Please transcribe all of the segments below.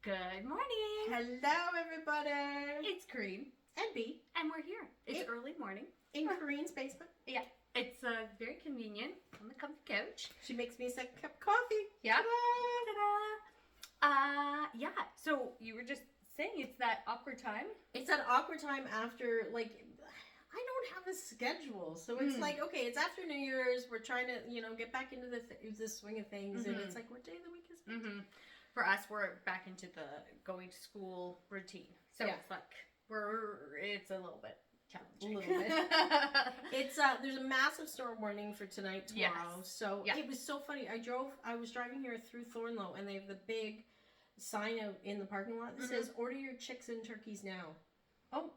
Good morning. Hello, everybody. It's Kaireen. And Bea. And we're here. It's early morning. In Kaireen's basement. Yeah. It's very convenient on the comfy couch. She makes me a second cup of coffee. Yeah. Ta-da! Ta-da! Yeah. So you were just saying it's that awkward time. It's that awkward time after, like, I don't have a schedule. So it's like, okay, it's after New Year's. We're trying to, get back into the swing of things. And it's like, what day of the week is it? For us, we're back into the going to school routine. So it's like, it's a little bit challenging. A little bit. It's there's a massive storm warning for tonight, tomorrow. Yes. So it was so funny. I was driving here through Thornlow, and they have the big sign out in the parking lot that says, "Order your chicks and turkeys now." Oh.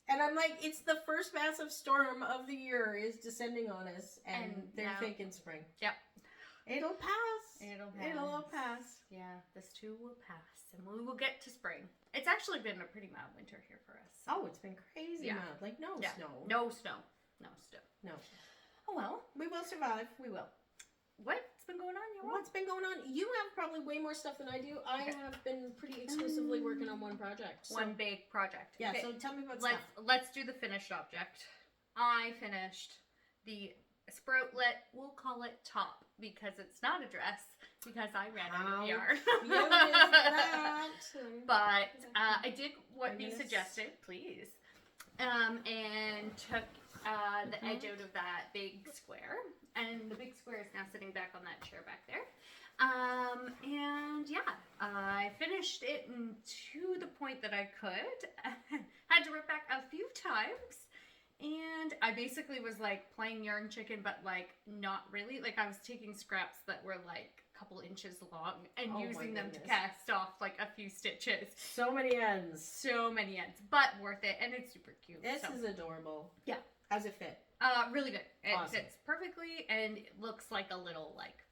And I'm like, it's the first massive storm of the year is descending on us, and they're thinking spring. Yep. It'll pass. It'll all pass. Yeah, this too will pass, and we will get to spring. It's actually been a pretty mild winter here for us. Oh, it's been crazy mild. Like, no snow. No snow. No snow. No. Oh, well. We will survive. We will. What's been going on? What's been going on? You have probably way more stuff than I do. I have been pretty exclusively working on one project. So. One big project. Yeah, okay. so tell me about stuff. Let's do the finished object. I finished the Sproutlet, we'll call it top, because it's not a dress, because I ran out of yarn. But I did what you suggested, please, and took the edge out of that big square, and the big square is now sitting back on that chair back there. And yeah, I finished it to the point that I could. Had to rip back a few times. And I basically was like playing yarn chicken, but like not really. Like I was taking scraps that were like a couple inches long and using them to cast off like a few stitches. So many ends. So many ends, but worth it. And it's super cute. This is adorable. Yeah. How's it fit? Really good. It awesome. fits perfectly, and it looks like a little like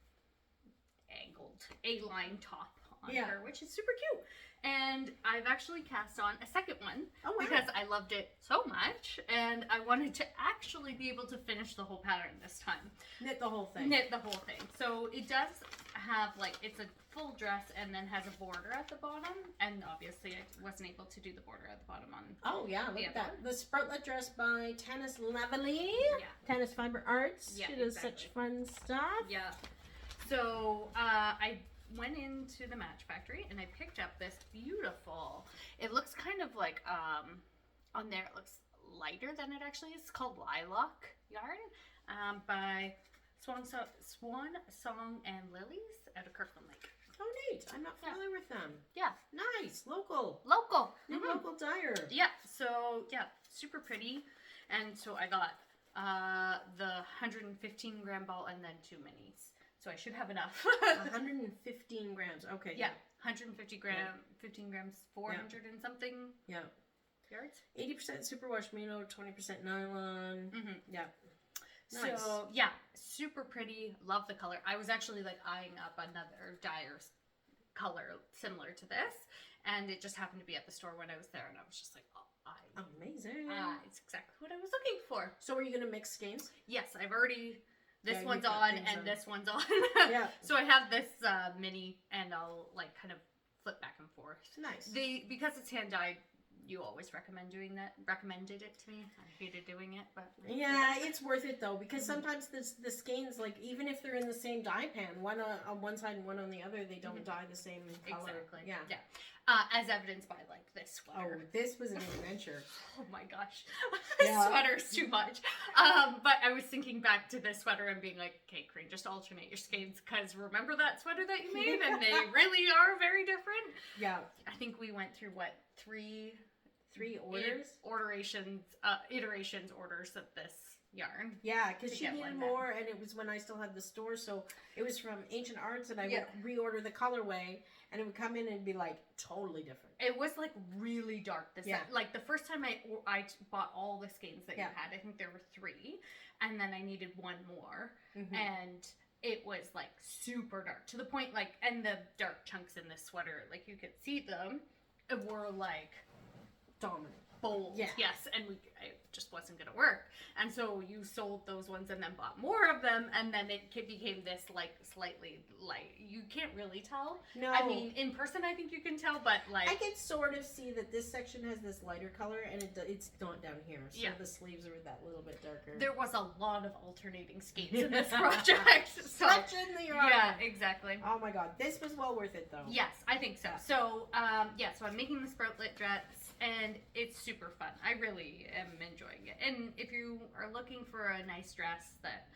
angled A-line top on her, which is super cute. And I've actually cast on a second one because I loved it so much, and I wanted to actually be able to finish the whole pattern this time. Knit the whole thing. Knit the whole thing. So it does have like, it's a full dress and then has a border at the bottom, and obviously I wasn't able to do the border at the bottom on look at that. The Sproutlet Dress by Tennis Lovely. Yeah. Tennis Fibre Arts. Yeah, she does such fun stuff. Yeah. So I went into the Match Factory and I picked up this beautiful, it looks kind of like on there it looks lighter than it actually is. It's called Lilac yarn by Swan Song and Lilies out of Kirkland Lake. Oh neat, I'm not familiar with them. Yeah. Nice, local Local dyer. Yeah, so yeah, super pretty. And so I got the 115 gram ball and then 2 minis. So I should have enough. 115 grams. Okay. Yeah. 150 15 grams, 400 and something. Yeah. Yards. 80% superwash merino, 20% nylon. Yeah. Nice. So yeah, super pretty. Love the color. I was actually like eyeing up another dyer's color similar to this, and it just happened to be at the store when I was there, and I was just like, amazing. It's exactly what I was looking for. So are you gonna mix skeins? Yes, I've already. This one's on and this one's on. Yeah. So I have this mini, and I'll like kind of flip back and forth. Nice. Because it's hand dyed, you always recommended it to me. I hated doing it, but yeah, it's worth it though, because sometimes the skeins, like even if they're in the same dye pan, one on one side and one on the other, they don't dye the same color. Exactly. Yeah. Yeah. As evidenced by like this sweater. Oh, this was an adventure. Oh my gosh, this sweater's too much. But I was thinking back to this sweater and being like, okay, Kaireen, just alternate your skeins, because remember that sweater that you made, and they really are very different. Yeah. I think we went through what three iterations orders of this yarn. Yeah, because she needed more, and it was when I still had the store, so it was from Ancient Arts, and I would reorder the colorway, and it would come in and be like totally different. It was like really dark. Like the first time I bought all the skeins that you had, I think there were 3, and then I needed 1 more, and it was like super dark to the point like, and the dark chunks in this sweater, like you could see them, were like dominant, bold. Yes, and just wasn't going to work. And so you sold those ones and then bought more of them, and then it became this like slightly light. You can't really tell. No. I mean, in person I think you can tell, but like I can sort of see that this section has this lighter color, and it's not down here. So Yeah. the sleeves are that little bit darker. there was a lot of alternating skates in this project. So Such in the yard. yeah, exactly. Oh my god, this was well worth it though. Yes, I think so. So, so I'm making the Sproutlet Dress, and it's super fun. I really am enjoying it. And if you are looking for a nice dress that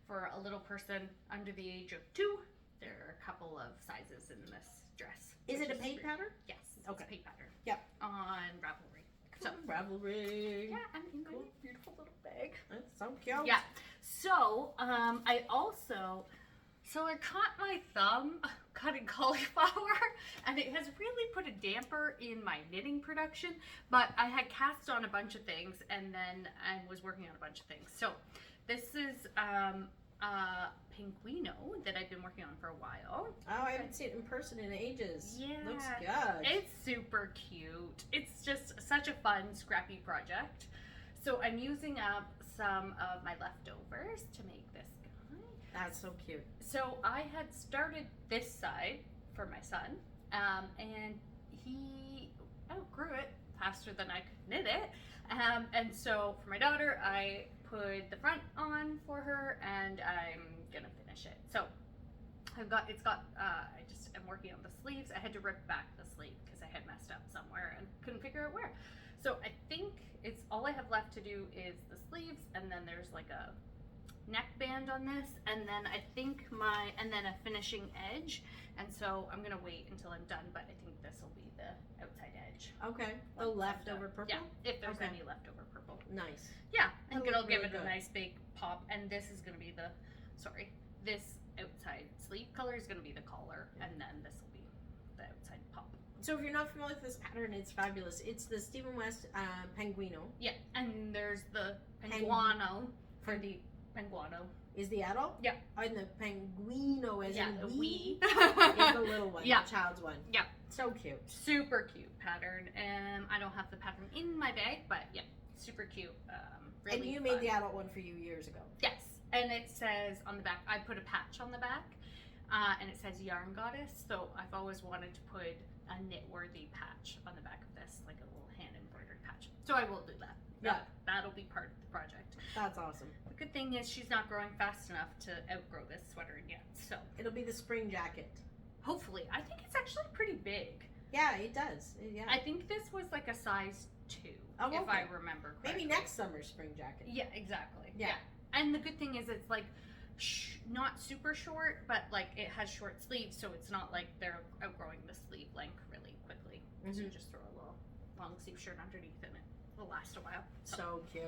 for a little person under the age of 2, there are a couple of sizes in this dress. Is it a which paint pattern? Yes. Okay. It's a paint pattern. Yep. On Ravelry. So, Ravelry. yeah, and in my beautiful little bag. That's so cute. Yeah. So, I also, I caught my thumb cutting cauliflower, and it has really put a damper in my knitting production, but I had cast on a bunch of things, and then I was working on a bunch of things. So, this is, Penguino that I've been working on for a while. Oh, I haven't seen it in person in ages. Yeah. Looks good. It's super cute. It's just such a fun, scrappy project. So I'm using up some of my leftovers to make this guy. That's so cute. So I had started this side for my son, and he outgrew it faster than I could knit it. And so for my daughter, I put the front on for her, and I'm gonna finish it. So I am working on the sleeves. I had to rip back the sleeve because I had messed up somewhere and couldn't figure out where. So I think it's all I have left to do is the sleeves, and then there's like a neck band on this, and then I think and then a finishing edge. And so I'm gonna wait until I'm done, but I think this will be the outside edge. Okay. The leftover purple? Yeah, if there's Okay. any leftover purple. Nice. Yeah, I think That'll it'll look give really it a good. nice big pop, and this is gonna be this outside sleeve color is gonna be the collar, and then this will be the outside pop. So if you're not familiar with this pattern, it's fabulous. It's the Stephen West Penguino. Yeah, and there's the Penguino for the Penguino. Is the adult? Yeah. And the Penguino as Yeah, in the wee wee. is the little one, Yeah. the child's one. Yeah. So cute. Super cute pattern, and I don't have the pattern in my bag, but yeah, super cute. Really And you fun. made the adult one for you years ago. Yes, and it says on the back, I put a patch on the back, and it says Yarn Goddess, so I've always wanted to put a knit-worthy patch on the back of this, like a little hand-embroidered patch. So I will do that. Yeah. That'll be part of the project. That's awesome. The good thing is she's not growing fast enough to outgrow this sweater yet, so It'll be the spring jacket. hopefully. I think it's actually pretty big. Yeah, it does. Yeah. I think this was like a size 2, Oh, if I okay. remember correctly. Maybe next summer's spring jacket. Yeah, exactly. Yeah. And the good thing is it's like not super short, but like it has short sleeves, so it's not like they're outgrowing the sleeve length really quickly. So you just throw a little long sleeve shirt underneath and it will last a while. So cute.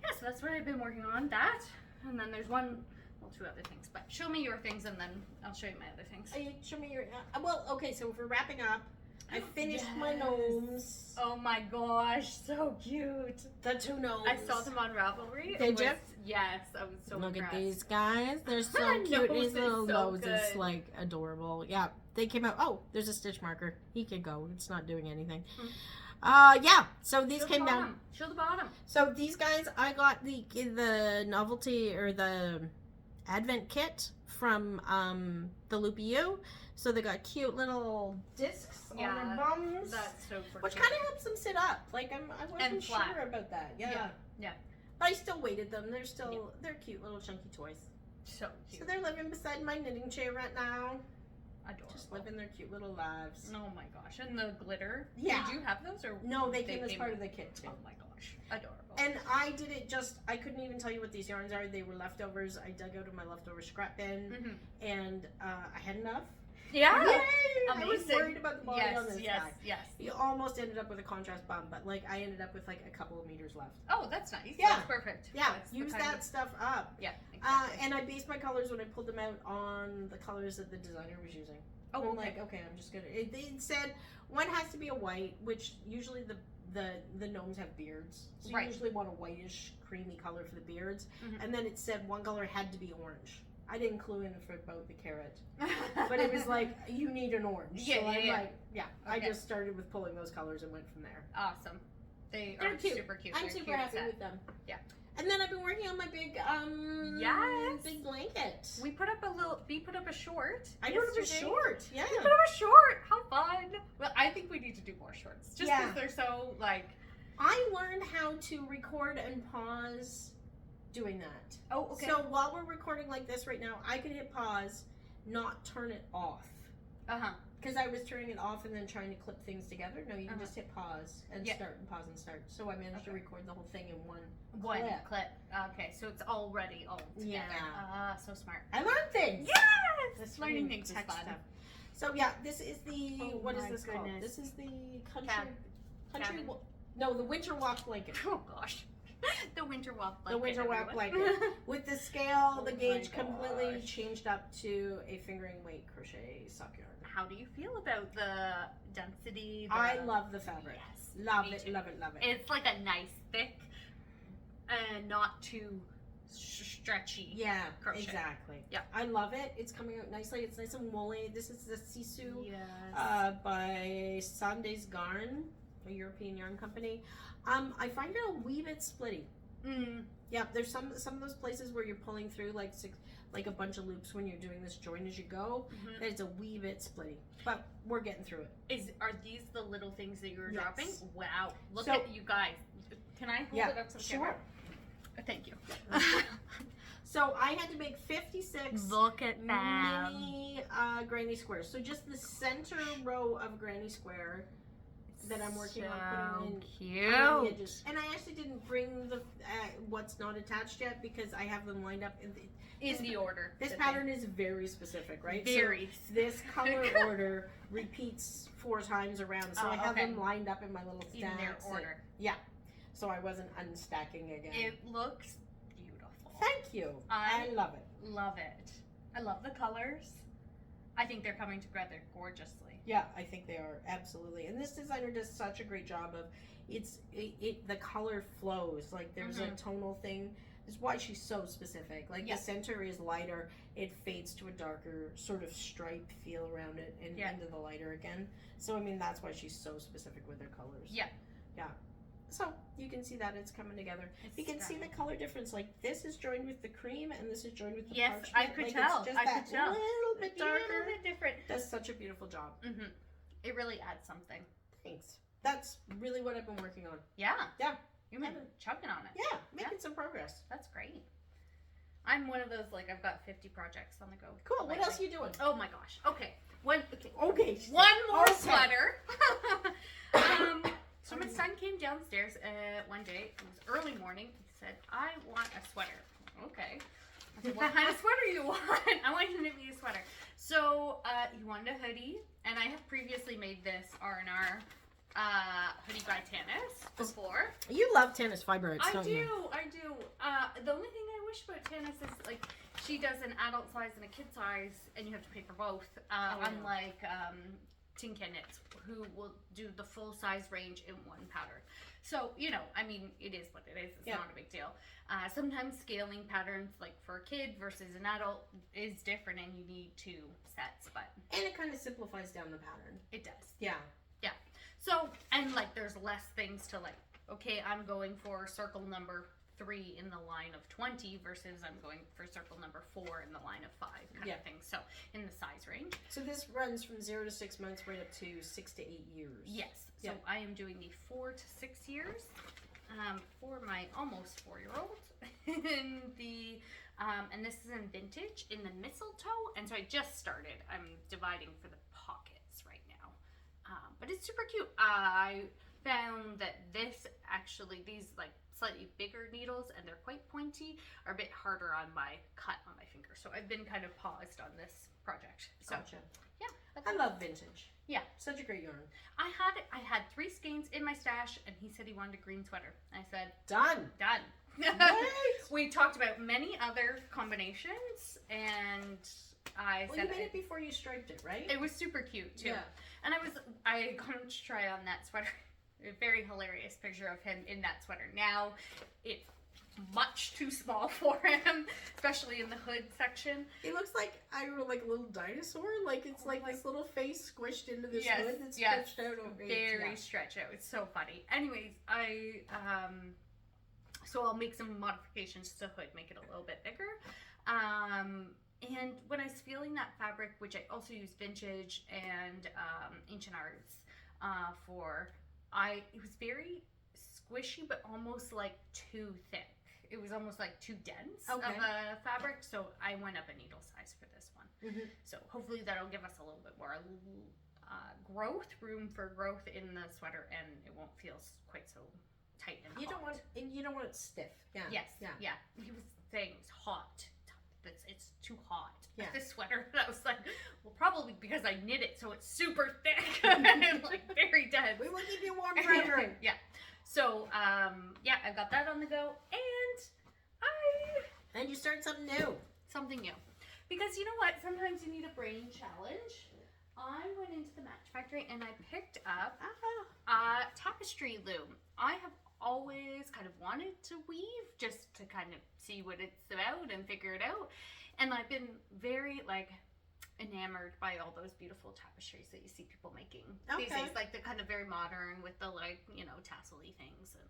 Yeah, so that's what I've been working on. That, and then there's two other things. But show me your things, and then I'll show you my other things. Show me your. Well, okay. So if we're wrapping up, I finished my Yes. gnomes. Oh my gosh, so cute! The 2 gnomes. I saw them on Ravelry. Did you? Yes, I was so Look impressed. at these guys. They're so Nose cute. These is little so noses, good. like adorable. Yeah, they came out. Oh, there's a stitch marker. He can go. It's not doing anything. Yeah. So these Show came the down. bottom. Show the bottom. So these guys, I got the novelty or the advent kit from the Loopy U. So they got cute little discs on their bums, That's so pretty. which kind of helps them sit up. Like I wasn't And flat. sure about that. Yeah. Yeah. But I still weighted them. They're cute little chunky toys. So cute. So they're living beside my knitting chair right now. Adorable. Just living their cute little lives. Oh my gosh. And the glitter. Yeah. Did you have those or No, they came as part of the kit too. Oh my gosh. Adorable. And I did it I couldn't even tell you what these yarns are. They were leftovers. I dug out of my leftover scrap bin, and I had enough. Yeah. Yay! I was Amazing. worried about the body on this guy. Yes. You almost ended up with a contrast bum, but like I ended up with like a couple of meters left. Oh, that's nice. Yeah. That's perfect. Yeah, That's the use kind kind that stuff up. Yeah, exactly. And I based my colors when I pulled them out on the colors that the designer was using. Oh, I'm okay. like, okay, I'm just gonna. They said one has to be a white, which usually the gnomes have beards, so you Right. usually want a whitish, creamy color for the beards. Mhm. And then it said one color had to be orange. I didn't clue in for about the carrot, but it was like you need an orange. Yeah, so I'm yeah. like, yeah. I Okay. just started with pulling those colors and went from there. Awesome. They They're are cute. super cute. I'm They're super cute happy set. with them. Yeah. And then I've been working on my big Yes. big blanket. We put up Bea put up a short. I put up a yesterday. short. Yeah. We put up a short. How fun. Well, I think we need to do more shorts. Just because they're so like. I learned how to record and pause doing that. Oh, okay. So while we're recording like this right now, I can hit pause, not turn it off. Uh-huh. Because I was turning it off and then trying to clip things together. No, you can just hit pause and start and pause and start. So I managed to record the whole thing in one clip. Okay, so it's already all together. Yeah. So smart. I learned things. Yes! Learning things is fun. Stuff. So yeah, this is the, what is this called? goodness. This is the Cabin. no, the winter walk blanket. Oh gosh. The winter walk blanket. The winter walk everyone. blanket. With the scale, the Oh gauge my completely gosh. changed up to a fingering weight crochet sock yarn. How do you feel about the density? I love the fabric. Yes. Love me it, too. love it, love it. It's like a nice thick and not too stretchy. Yeah, crochet. exactly. Yeah. I love it. It's coming out nicely. It's nice and woolly. This is the Sisu Yes. by Sunday's Garn, a European yarn company. I find it a wee bit splitty. Yeah, there's some of those places where you're pulling through like a bunch of loops when you're doing this join as you go. Mm-hmm. It's a wee bit splitty, but we're getting through it. Are these the little things that you were Yes. dropping? Wow! Look So- at you guys. Can I hold it up to the camera? Thank you. So I had to make 56 Look at that. mini granny squares. So just the center row of granny square that I'm working on putting in cute. on the edges. And I actually didn't bring the what's not attached yet because I have them lined up In the order. This pattern is very specific, right? Very. So this color order repeats 4 times around, so I have them lined up in my little stacks. In their order. Yeah. So I wasn't unstacking again. It looks beautiful. Thank you. I love it. Love it. I love the colors. I think they're coming together gorgeously. Yeah, I think they are, absolutely. And this designer does such a great job of the color flows. Like there's a tonal thing. That's why she's so specific. Like the center is lighter, it fades to a darker sort of stripe feel around it and into the lighter again. So I mean that's why she's so specific with her colors. Yeah. Yeah. So you can see that it's coming together. You can see the color difference. Like this is joined with the cream and this is joined with the parchment. I could tell. It's just I that could tell. little bit darker. A little bit different. Does such a beautiful job. It really adds something. Thanks. That's really what I've been working on. Yeah. Yeah. You've been chugging on it. Yeah, making some progress. That's great. I'm one of those, like, I've got 50 projects on the go. Cool. What else are you doing? Oh my gosh. Okay. One more sweater. So my son came downstairs one day. It was early morning. He said, I want a sweater. Okay. I said, what kind of sweater do you want? I want you to make me a sweater. So he wanted a hoodie, and I have previously made this R&R hoodie by Tanis before. You love Tanis Fibre, I don't do. you? The only thing I wish about Tanis is like she does an adult size and a kid size, and you have to pay for both. Unlike Tin Can Knits, who will do the full size range in one pattern. So I mean, it is what it is. It's not a big deal. Sometimes scaling patterns, like for a kid versus an adult, is different, and you need 2 sets. But And it kind of simplifies down the pattern. it does. Yeah. Yeah. So, and like there's less things to like, okay, I'm going for circle number 3 in the line of 20 versus I'm going for circle number 4 in the line of 5 kind of thing. So in the size range. So this runs from 0 to 6 months right up to 6 to 8 years. Yes. So I am doing the 4 to 6 years for my almost 4-year-old. And this is in vintage in the mistletoe. And so I just started. I'm dividing for the pockets right now. But it's super cute. I found that these like slightly bigger needles, and they're quite pointy, are a bit harder on my finger. So I've been kind of paused on this project. So Gotcha. yeah, I love vintage. Yeah, such a great yarn. I had 3 skeins in my stash, and he said he wanted a green sweater. I said done. We talked about many other combinations, and I said you made it before you striped it, right? It was super cute too. Yeah. And I got him to try on that sweater. A very hilarious picture of him in that sweater. Now, it much too small for him, especially in the hood section. He looks like, I don't know, like a little dinosaur. Like it's like this little face squished into this Yes, hood that's yes. stretched out over. Very stretched out. It's so funny. Anyways, so I'll make some modifications to the hood, make it a little bit bigger. And when I was feeling that fabric, which I also use vintage and ancient arts it was very squishy, but almost like too thick. It was almost like too dense of a fabric, so I went up a needle size for this one. So hopefully that'll give us a little bit more room for growth in the sweater, and it won't feel quite so tight and hot. You don't want it stiff. Yeah. Yes. Yeah. He was saying it's hot. It's too hot. Yeah. This sweater. And I was like, well, probably because I knit it so it's super thick and like very dense. We will keep you warm forever. Yeah. So, I got that on the go, And you start something new. Something new. Because you know what? Sometimes you need a brain challenge. I went into the Match Factory and I picked up Tapestry Loom. I have always kind of wanted to weave just to kind of see what it's about and figure it out. And I've been very enamored by all those beautiful tapestries that you see people making these days, like the kind of very modern with the tassel-y things and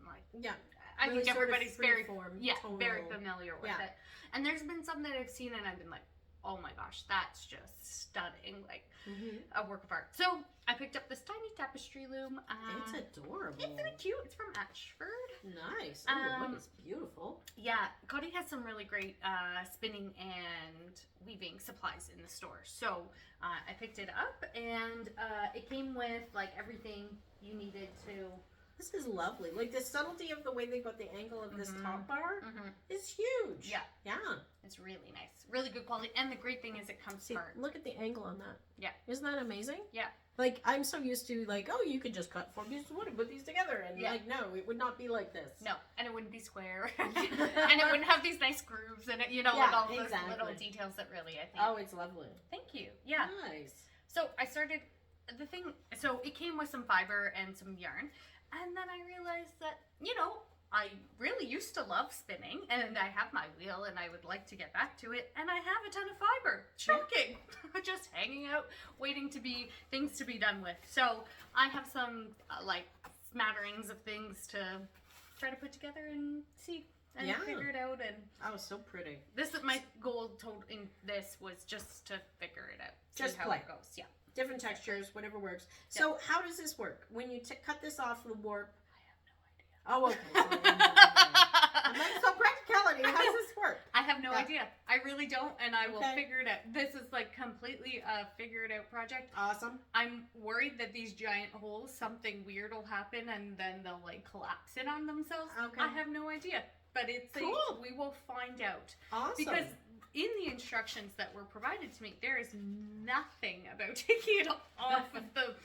I really think everybody's very very tonal. familiar with it. And there's been some that I've seen and I've been like, oh my gosh, that's just stunning, a work of art. So I picked up this tiny tapestry loom. It's adorable. Isn't it cute? It's from Ashford. Nice. Oh, look, it's beautiful. Yeah, Cody has some really great spinning and weaving supplies in the store. So I picked it up, and it came with everything you needed to. This is lovely. Like the subtlety of the way they got the angle of this top bar is huge. Yeah. Yeah. It's really nice. Really good quality. And the great thing is it comes smart. Look at the angle on that. Yeah. Isn't that amazing? Yeah. Like, I'm so used to, you could just cut 4 pieces of wood and put these together. And, no, it would not be like this. No. And it wouldn't be square. And it wouldn't have these nice grooves and and all those little details that really, I think. Oh, it's lovely. Thank you. Yeah. Nice. So I started so it came with some fiber and some yarn. And then I realized that, I really used to love spinning, and I have my wheel, and I would like to get back to it, and I have a ton of fiber. Shocking! Just hanging out, waiting to be things to be done with. So I have some smatterings of things to try to put together and see and figure it out. And oh, so pretty. This is my goal. In this was just to figure it out. Just how play. It goes. Yeah. Different textures, whatever works. So how does this work? When you cut this off the warp. Oh, okay. I'm like, so practicality, how does this work? I have no idea. I really don't, and I will figure it out. This is completely a figure it out project. Awesome. I'm worried that these giant holes, something weird will happen, and then they'll collapse in on themselves. Okay. I have no idea, but it's cool. We will find out. Awesome. Because in the instructions that were provided to me, there is nothing about taking it off of the.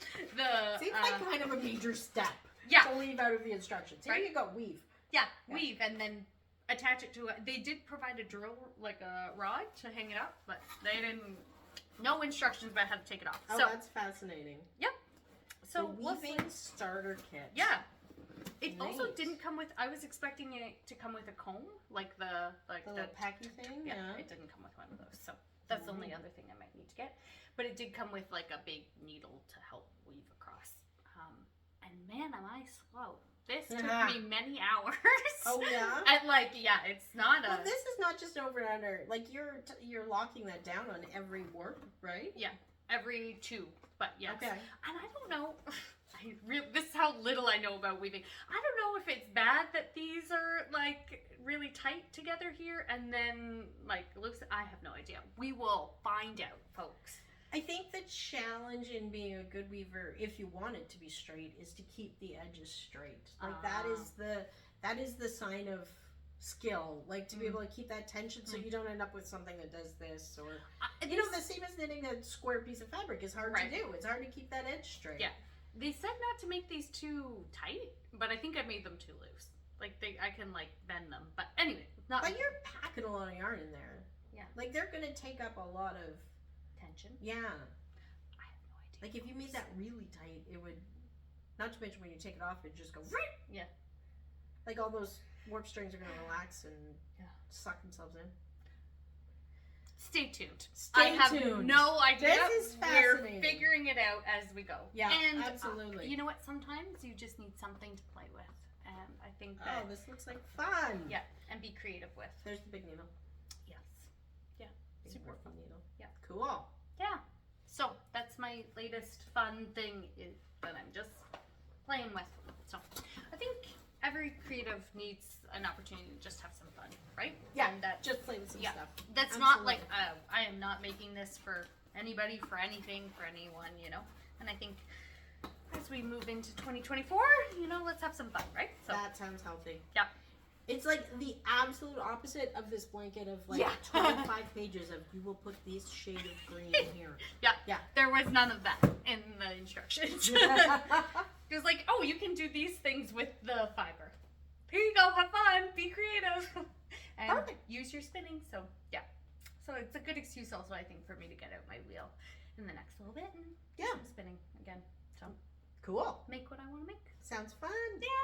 Seems like kind of a major step. Yeah. To leave out of the instructions. Here you go, weave. Yeah, weave and then attach it to it. They did provide a drill, a rod to hang it up, but they didn't. No instructions about how to take it off. Oh, so, that's fascinating. Yep. So the weaving starter kit. Yeah. It also didn't come with. I was expecting it to come with a comb, the little packy thing. Yeah, it didn't come with one of those. So that's the only other thing I might need to get. But it did come with a big needle to help weave across. And man, am I slow. This took me many hours. Oh yeah? And it's not Well, this is not just over and under. You're locking that down on every warp, right? Yeah. Every 2. But yes. Okay. And I don't know. This is how little I know about weaving. I don't know if it's bad that these are really tight together here and then loose. I have no idea. We will find out, folks. I think the challenge in being a good weaver, if you want it to be straight, is to keep the edges straight. That is the sign of skill. To be able to keep that tension so you don't end up with something that does this or the same as knitting a square piece of fabric is hard to do. It's hard to keep that edge straight. Yeah. They said not to make these too tight, but I think I made them too loose. I can bend them. But anyway, But you're packing a lot of yarn in there. Yeah. They're gonna take up a lot of tension. Yeah. I have no idea. If you made that really tight, it would, not to mention when you take it off, it'd just go, yeah. All those warp strings are going to relax and suck themselves in. Stay tuned. Stay I have tuned. no idea. This is fascinating. We're figuring it out as we go. Yeah, and, absolutely. You know what? Sometimes you just need something to play with. And I think that... Oh, this looks like fun. Yeah, and be creative with. There's the big needle. Yes. Yeah. Big Super fun. needle. Yeah. Cool. Yeah. So, that's my latest fun thing that I'm just playing with. So, I think every creative needs an opportunity to just have some fun, right? Yeah, and that, just play with some stuff. That's not like, I am not making this for anybody, for anything, for anyone, you know? And I think as we move into 2024, you know, let's have some fun, right? So that sounds healthy. Yeah. It's like the absolute opposite of this blanket of like 25 pages of you will put this shade of green here. Yeah. There was none of that in the instructions. It was like, oh, you can do these things with the fiber. Here you go, have fun, be creative, and use your spinning. So yeah, so it's a good excuse also, I think, for me to get out my wheel in the next little bit and do some spinning again. So cool. make what I want to make. Sounds fun. Yeah.